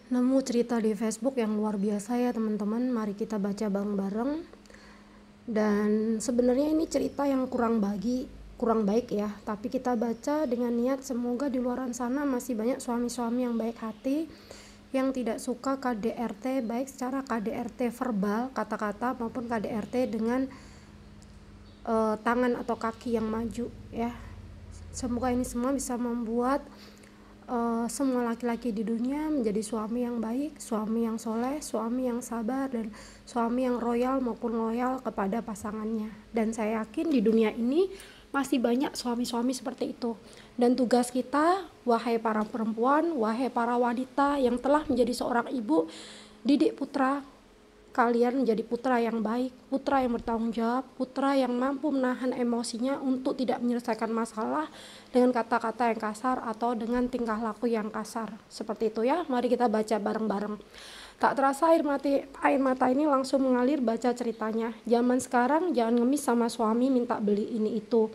Nemu cerita di Facebook yang luar biasa ya teman-teman, mari kita baca bareng-bareng. Dan sebenarnya ini cerita yang kurang baik ya, tapi kita baca dengan niat semoga di luaran sana masih banyak suami-suami yang baik hati, yang tidak suka KDRT, baik secara KDRT verbal, kata-kata, maupun KDRT dengan tangan atau kaki yang maju ya. Semoga ini semua bisa membuat semua laki-laki di dunia menjadi suami yang baik, suami yang soleh, suami yang sabar, dan suami yang royal maupun loyal kepada pasangannya. Dan saya yakin di dunia ini masih banyak suami-suami seperti itu. Dan tugas kita, wahai para perempuan, wahai para wanita yang telah menjadi seorang ibu, didik putra kalian menjadi putra yang baik, putra yang bertanggung jawab, putra yang mampu menahan emosinya untuk tidak menyelesaikan masalah dengan kata-kata yang kasar atau dengan tingkah laku yang kasar. Seperti itu ya, mari kita baca bareng-bareng. Tak terasa air mata ini langsung mengalir baca ceritanya. Zaman sekarang jangan ngemis sama suami minta beli ini itu.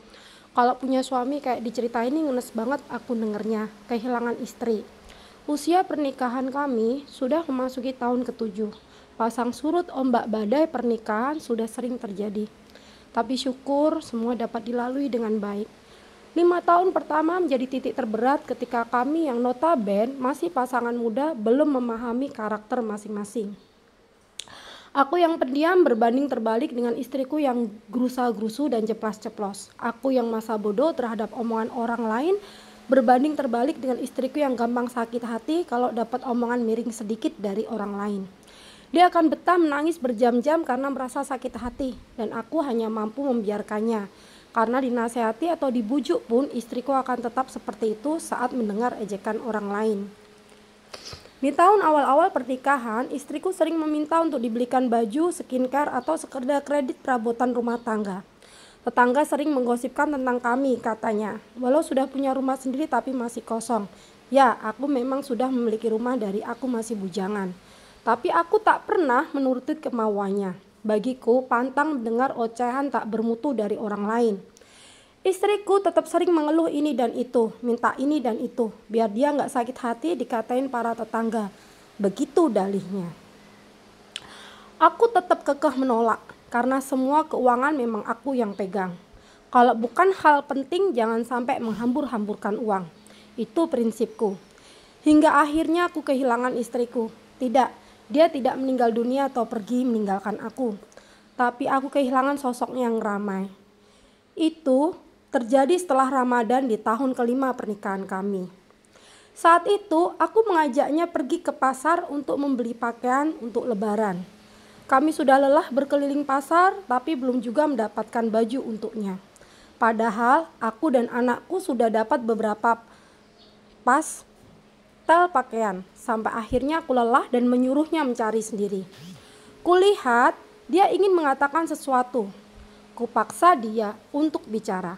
Kalau punya suami kayak di cerita ini ngenes banget aku dengernya, kehilangan istri. Usia pernikahan kami sudah memasuki tahun ke-7. Pasang surut ombak badai pernikahan sudah sering terjadi. Tapi syukur semua dapat dilalui dengan baik. 5 tahun pertama menjadi titik terberat ketika kami yang notabene masih pasangan muda belum memahami karakter masing-masing. Aku yang pendiam berbanding terbalik dengan istriku yang gerusa-gerusu dan ceplas-ceplos. Aku yang masa bodoh terhadap omongan orang lain berbanding terbalik dengan istriku yang gampang sakit hati kalau dapat omongan miring sedikit dari orang lain. Dia akan betah menangis berjam-jam karena merasa sakit hati, dan aku hanya mampu membiarkannya. Karena dinasehati atau dibujuk pun istriku akan tetap seperti itu saat mendengar ejekan orang lain. Di tahun awal-awal pernikahan, istriku sering meminta untuk dibelikan baju, skincare, atau sekedar kredit perabotan rumah tangga. Tetangga sering menggosipkan tentang kami, katanya. Walau sudah punya rumah sendiri tapi masih kosong. Ya, aku memang sudah memiliki rumah dari aku masih bujangan. Tapi aku tak pernah menuruti kemauannya. Bagiku, pantang mendengar ocehan tak bermutu dari orang lain. Istriku tetap sering mengeluh ini dan itu, minta ini dan itu, biar dia gak sakit hati dikatain para tetangga. Begitu dalihnya. Aku tetap kekeh menolak, karena semua keuangan memang aku yang pegang. Kalau bukan hal penting, jangan sampai menghambur-hamburkan uang. Itu prinsipku. Hingga akhirnya aku kehilangan istriku. Tidak. Dia tidak meninggal dunia atau pergi meninggalkan aku. Tapi aku kehilangan sosoknya yang ramai. Itu terjadi setelah Ramadan di tahun ke-5 pernikahan kami. Saat itu aku mengajaknya pergi ke pasar untuk membeli pakaian untuk lebaran. Kami sudah lelah berkeliling pasar tapi belum juga mendapatkan baju untuknya. Padahal aku dan anakku sudah dapat beberapa pas pakaian, sampai akhirnya aku lelah dan menyuruhnya mencari sendiri. Kulihat dia ingin mengatakan sesuatu. Kupaksa dia untuk bicara.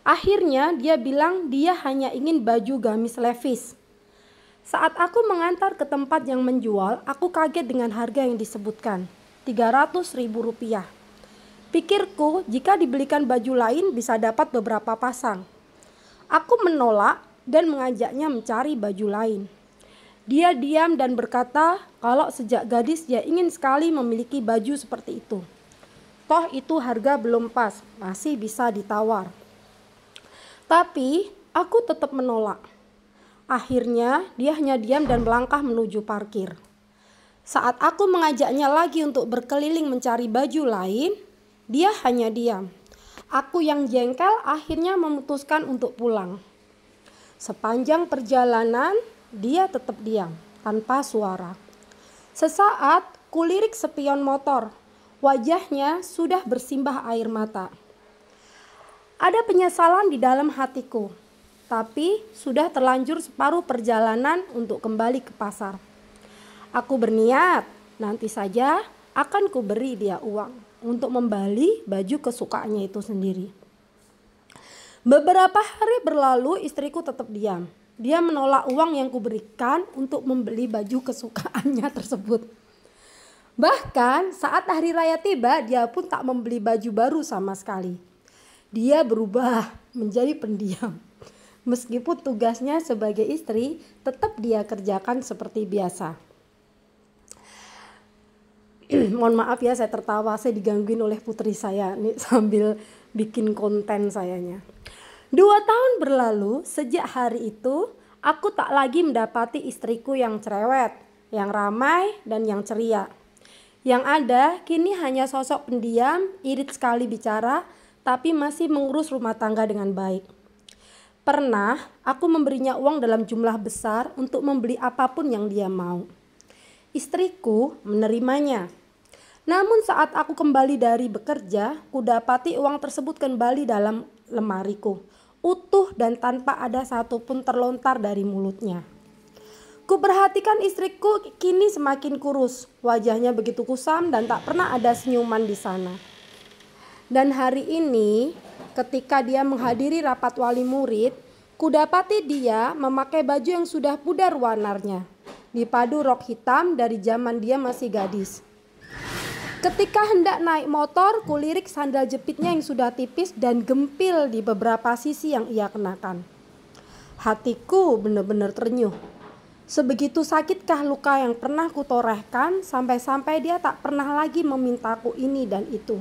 Akhirnya dia bilang dia hanya ingin baju gamis Levi's. Saat aku mengantar ke tempat yang menjual, aku kaget dengan harga yang disebutkan, Rp300.000. Pikirku jika dibelikan baju lain bisa dapat beberapa pasang. Aku menolak dan mengajaknya mencari baju lain. Dia diam dan berkata kalau sejak gadis dia ingin sekali memiliki baju seperti itu. Toh itu harga belum pas, masih bisa ditawar. Tapi aku tetap menolak. Akhirnya dia hanya diam dan melangkah menuju parkir. Saat aku mengajaknya lagi untuk berkeliling mencari baju lain, dia hanya diam. Aku yang jengkel akhirnya memutuskan untuk pulang. Sepanjang perjalanan, dia tetap diam, tanpa suara. Sesaat, kulirik spion motor. Wajahnya sudah bersimbah air mata. Ada penyesalan di dalam hatiku, tapi sudah terlanjur separuh perjalanan untuk kembali ke pasar. Aku berniat, nanti saja akan kuberi dia uang untuk membeli baju kesukaannya itu sendiri. Beberapa hari berlalu istriku tetap diam. Dia menolak uang yang kuberikan untuk membeli baju kesukaannya tersebut. Bahkan saat hari raya tiba dia pun tak membeli baju baru sama sekali. Dia berubah menjadi pendiam. Meskipun tugasnya sebagai istri tetap dia kerjakan seperti biasa. Mohon maaf ya, saya tertawa, saya digangguin oleh putri saya nih sambil bikin konten sayanya. 2 tahun berlalu sejak hari itu, aku tak lagi mendapati istriku yang cerewet, yang ramai dan yang ceria. Yang ada kini hanya sosok pendiam, irit sekali bicara, tapi masih mengurus rumah tangga dengan baik. Pernah aku memberinya uang dalam jumlah besar untuk membeli apapun yang dia mau. Istriku menerimanya. Namun saat aku kembali dari bekerja, kudapati uang tersebut kembali dalam lemariku, utuh dan tanpa ada satupun terlontar dari mulutnya. Kuperhatikan istriku kini semakin kurus, wajahnya begitu kusam dan tak pernah ada senyuman di sana. Dan hari ini, ketika dia menghadiri rapat wali murid, kudapati dia memakai baju yang sudah pudar warnanya, dipadu rok hitam dari zaman dia masih gadis. Ketika hendak naik motor, kulirik sandal jepitnya yang sudah tipis dan gempil di beberapa sisi yang ia kenakan. Hatiku benar-benar ternyuh. Sebegitu sakitkah luka yang pernah kutorehkan sampai-sampai dia tak pernah lagi memintaku ini dan itu.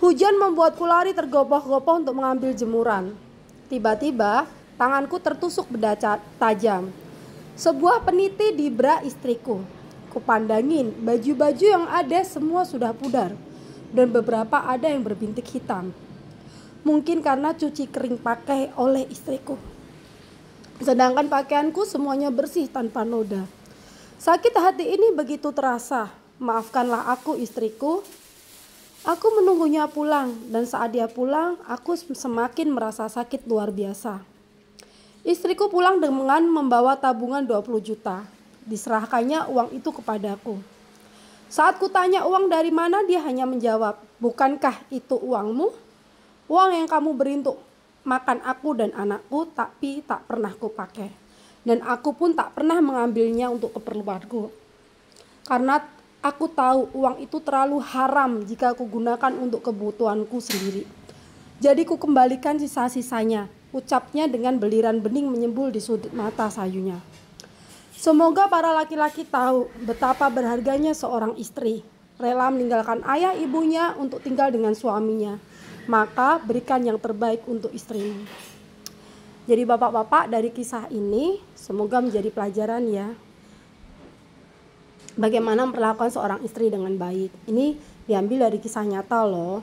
Hujan membuatku lari tergopoh-gopoh untuk mengambil jemuran. Tiba-tiba tanganku tertusuk benda tajam. Sebuah peniti di bra istriku. Kupandangin baju-baju yang ada semua sudah pudar dan beberapa ada yang berbintik hitam. Mungkin karena cuci kering pakai oleh istriku. Sedangkan pakaianku semuanya bersih tanpa noda. Sakit hati ini begitu terasa. Maafkanlah aku istriku. Aku menunggunya pulang dan saat dia pulang aku semakin merasa sakit luar biasa. Istriku pulang dengan membawa tabungan 20 juta. Diserahkannya uang itu kepadaku. Saat kutanya uang dari mana, dia hanya menjawab, bukankah itu uangmu? Uang yang kamu beri untuk makan aku dan anakku, tapi tak pernah kupakai. Dan aku pun tak pernah mengambilnya untuk keperluanku. Karena aku tahu uang itu terlalu haram jika aku gunakan untuk kebutuhanku sendiri. Jadi ku kembalikan sisa-sisanya, ucapnya dengan beliran bening menyembul di sudut mata sayunya. Semoga para laki-laki tahu betapa berharganya seorang istri, rela meninggalkan ayah ibunya untuk tinggal dengan suaminya. Maka berikan yang terbaik untuk istrimu. Jadi bapak-bapak, dari kisah ini semoga menjadi pelajaran ya. Bagaimana memperlakukan seorang istri dengan baik. Ini diambil dari kisah nyata loh.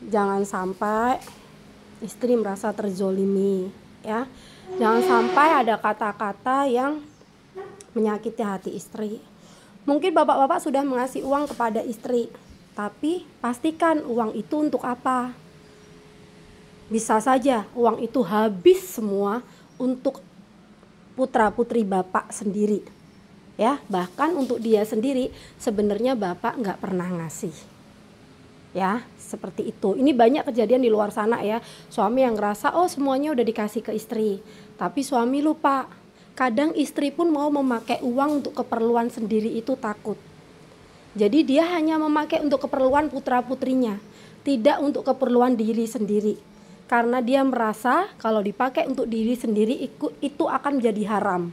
Jangan sampai istri merasa terzolimi ya. Jangan sampai ada kata-kata yang menyakiti hati istri. Mungkin bapak-bapak sudah mengasih uang kepada istri, tapi pastikan uang itu untuk apa. Bisa saja uang itu habis semua untuk putra-putri bapak sendiri. Ya, bahkan untuk dia sendiri sebenarnya bapak nggak pernah ngasih. Ya, seperti itu. Ini banyak kejadian di luar sana ya. Suami yang ngerasa oh semuanya udah dikasih ke istri, tapi suami lupa. Kadang istri pun mau memakai uang untuk keperluan sendiri itu takut. Jadi dia hanya memakai untuk keperluan putra-putrinya, tidak untuk keperluan diri sendiri. Karena dia merasa kalau dipakai untuk diri sendiri itu akan menjadi haram.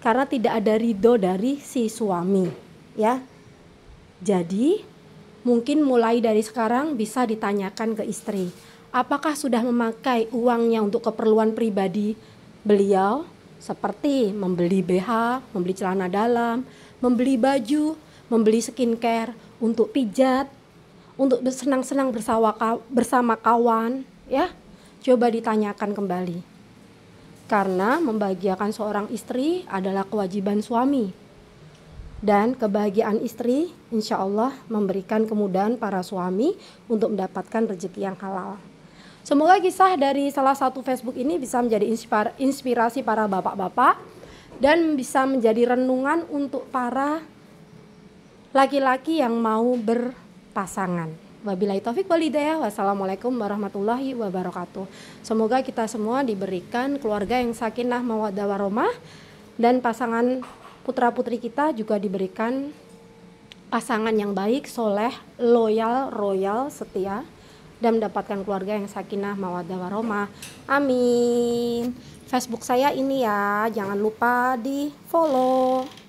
Karena tidak ada ridho dari si suami, ya. Jadi mungkin mulai dari sekarang bisa ditanyakan ke istri, apakah sudah memakai uangnya untuk keperluan pribadi beliau? Seperti membeli BH, membeli celana dalam, membeli baju, membeli skincare, untuk pijat, untuk bersenang-senang bersama kawan, ya. Coba ditanyakan kembali. Karena membahagiakan seorang istri adalah kewajiban suami. Dan kebahagiaan istri insya Allah memberikan kemudahan para suami untuk mendapatkan rezeki yang halal. Semoga kisah dari salah satu Facebook ini bisa menjadi inspirasi para bapak-bapak dan bisa menjadi renungan untuk para laki-laki yang mau berpasangan. Wabillahi taufik wal hidayah. Wassalamualaikum warahmatullahi wabarakatuh. Semoga kita semua diberikan keluarga yang sakinah mawaddah warahmah dan pasangan putra-putri kita juga diberikan pasangan yang baik, soleh, loyal, royal, setia. dan mendapatkan keluarga yang sakinah mawaddah warahmah. Amin. Facebook saya ini ya, jangan lupa di follow.